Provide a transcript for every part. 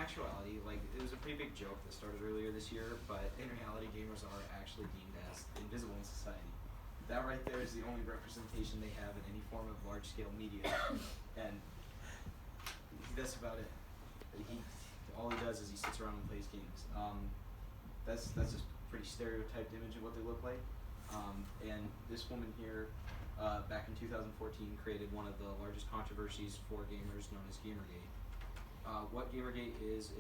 actuality, like, it was a pretty big joke that started earlier this year, but in reality, gamers are actually deemed as invisible in society. That right there is the only representation they have in any form of large-scale media, and that's about it. All he does is he sits around and plays games. That's just a pretty stereotyped image of what they look like. And this woman here, back in 2014, created one of the largest controversies for gamers known as Gamergate. What Gamergate is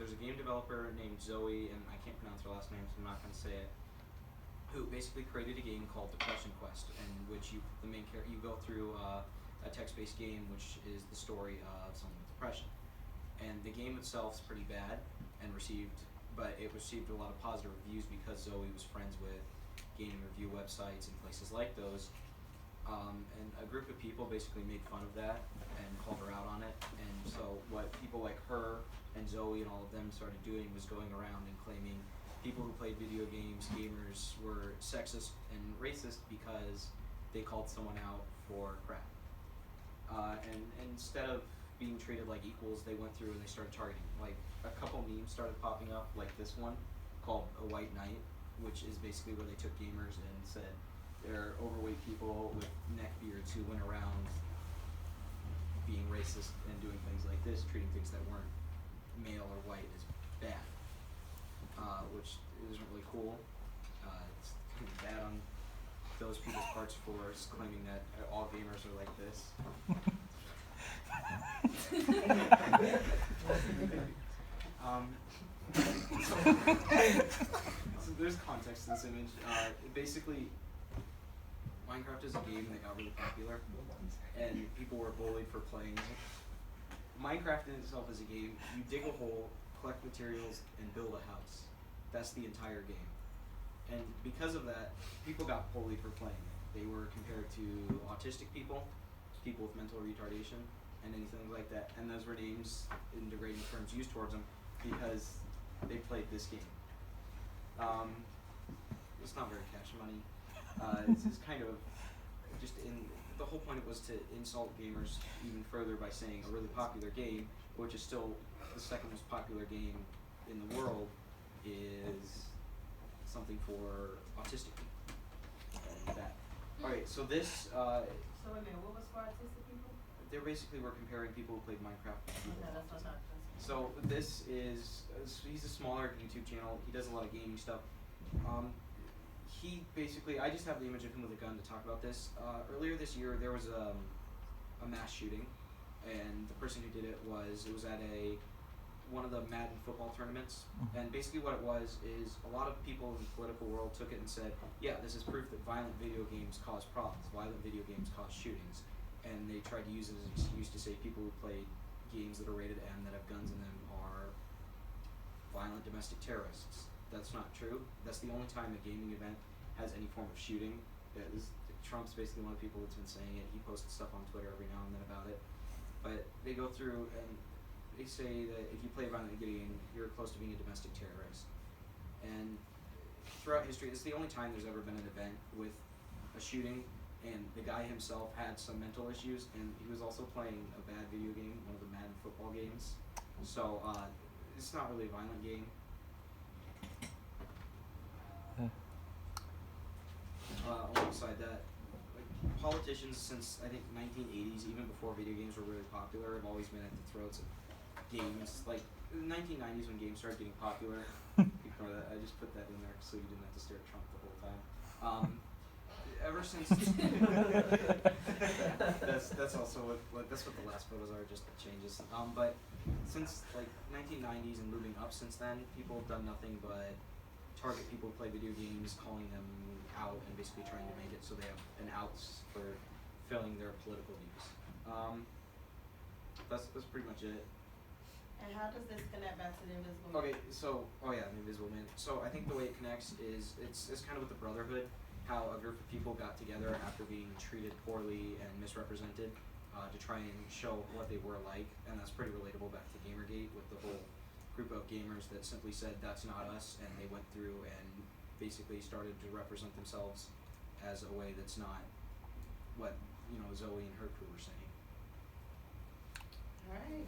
there's a game developer named Zoe, and I can't pronounce her last name, so I'm not going to say it, who basically created a game called Depression Quest, in which you go through a text-based game, which is the story of someone with depression. And the game itself is pretty bad, but it received a lot of positive reviews because Zoe was friends with gaming review websites and places like those. And a group of people basically made fun of that and called her out on it. And so what people like her and Zoe and all of them started doing was going around and claiming people who played video games, gamers, were sexist and racist because they called someone out for crap. And instead of being treated like equals, they went through and they started targeting. Like, a couple memes started popping up, like this one, called A White Knight, which is basically where they took gamers and said they're overweight people with neck beards who went around being racist and doing things like this, treating things that weren't male or white as bad, which isn't really cool. It's kind of bad on those people's parts for claiming that all gamers are like this. So there's context to this image. Basically, Minecraft is a game that got really popular, and people were bullied for playing it. Minecraft in itself is a game. You dig a hole, collect materials, and build a house. That's the entire game. And because of that, people got bullied for playing it. They were compared to autistic people, people with mental retardation, and anything like that. And those were names in degrading terms used towards them because they played this game. It's not very cash money. It's kind of just the whole point was to insult gamers even further by saying a really popular game, which is still the second most popular game in the world, is something for autistic people. And that. Alright, so this. So wait a minute, what was for autistic people? They basically were comparing people who played Minecraft with people. Okay, that's what I thought. So this is, he's a smaller YouTube channel. He does a lot of gaming stuff. He basically, I just have the image of him with a gun to talk about this. Earlier this year, there was a mass shooting, and the person who did it was at one of the Madden football tournaments. And basically what it was is a lot of people in the political world took it and said, yeah, this is proof that violent video games cause problems. Violent video games cause shootings. And they tried to use it as an excuse to say people who played games that are rated M that have guns in them are violent domestic terrorists. That's not true. That's the only time a gaming event has any form of shooting. Trump's basically one of the people that's been saying it. He posts stuff on Twitter every now and then about it. But they go through and they say that if you play a violent video game, you're close to being a domestic terrorist. And throughout history, it's the only time there's ever been an event with a shooting, and the guy himself had some mental issues, and he was also playing a bad video game, one of the Madden football games. So it's not really a violent game. Alongside that, like, politicians since I think 1980s, even before video games were really popular, have always been at the throats of games. Like in the 1990s when games started getting popular, ignore that, I just put that in there so you didn't have to stare at Trump the whole time. Ever since that's also that's what the last photos are, just changes. But since like 1990s and moving up since then, people have done nothing but target people who play video games, calling them out and basically trying to make it so they have an outs for filling their political views. That's pretty much it. And how does this connect back to the Invisible Man? Okay, so the Invisible Man. So I think the way it connects is it's kind of with the Brotherhood, how a group of people got together after being treated poorly and misrepresented to try and show what they were like, and that's pretty relatable back to Gamergate with the whole group of gamers that simply said that's not us, and they went through and basically started to represent themselves as a way that's not what Zoe and her crew were saying. All right.